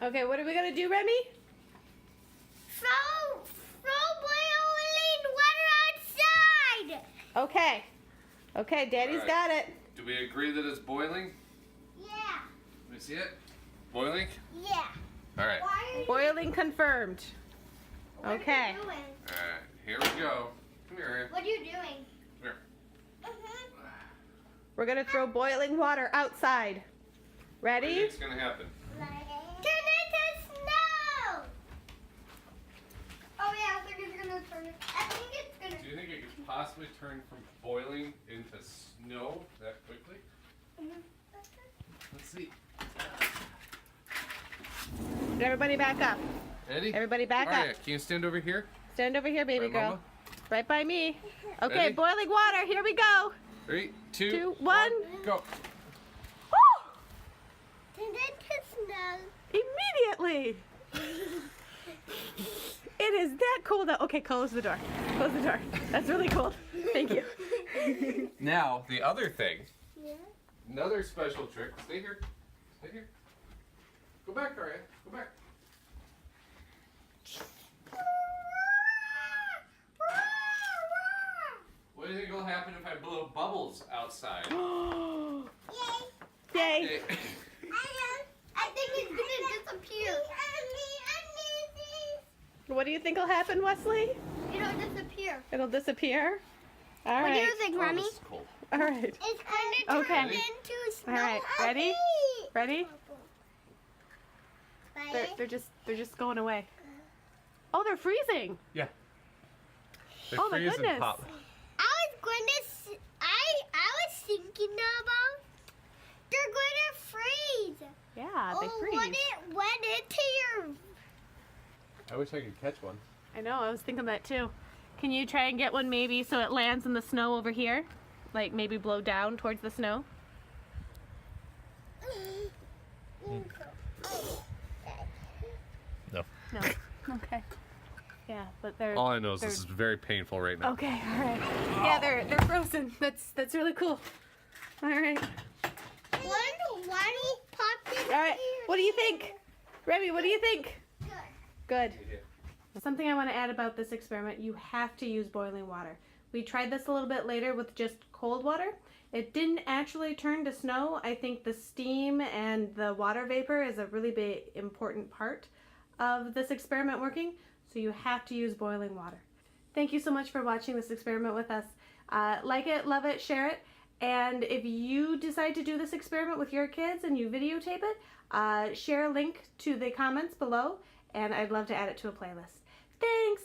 Okay, what are we gonna do, Remy? Throw boiling water outside. Okay. Okay, Daddy's Alright. got it. Do we agree that it's boiling? Yeah. Let me see it. Boiling? Yeah. Alright. Why are you? Boiling confirmed. What Okay. Are you doing? Alright, here we go. Come here. What are you doing? Come here. We're gonna throw boiling water outside. What do you Ready? think's gonna happen? Turn it to snow. Oh yeah, I think it's gonna turn it. I think it's gonna. Do you think it could possibly turn from boiling into snow that quickly? Let's see. Everybody back up. Eddie? Everybody back Alright, up. can you stand over here? Stand over here, baby Right, girl. Mama? Right by me. Okay, Ready? boiling water. Here we go. 3, 2, 2, 1. go. Woo! Turn it to snow. Immediately. It is that cold out. Okay, close the door. Close the door. That's really cold. Thank you. Now, the other thing, Yeah. another special trick. Stay here. Stay here. Go back, Aria. Go back. What do you think will happen if I blow bubbles outside? Yay. Yay. Okay. I think it's gonna disappear. What do you think will happen, Wesley? It'll disappear. It'll disappear? All What do right. you think, Oh, Mommy? this is cold. All right. It's gonna Okay. turn into snow. All right. Ready? Bye. Ready? They're just going away. Oh, they're freezing. Yeah. They're Oh, my freezing, goodness. Pop. I was thinking about they're gonna freeze. Yeah, they Oh, freeze. when it went into your. I wish I could catch one. I know, I was thinking that too. Can you try and get one maybe so it lands in the snow over here? Like maybe blow down towards the snow? No. No. Okay. Yeah, but they're All I know is they're- this is very painful right now. Okay, all right. Yeah, they're frozen. That's really cool. All right. One popped in All right. here. What do you think? Remy, what do you think? Good. Good. Something I want to add about this experiment, you have to use boiling water. We tried this a little bit later with just cold water. It didn't actually turn to snow. I think the steam and the water vapor is a really big important part of this experiment working, so you have to use boiling water. Thank you so much for watching this experiment with us. Like it, love it, share it, and if you decide to do this experiment with your kids and you videotape it, share a link to the comments below, and I'd love to add it to a playlist. Thanks!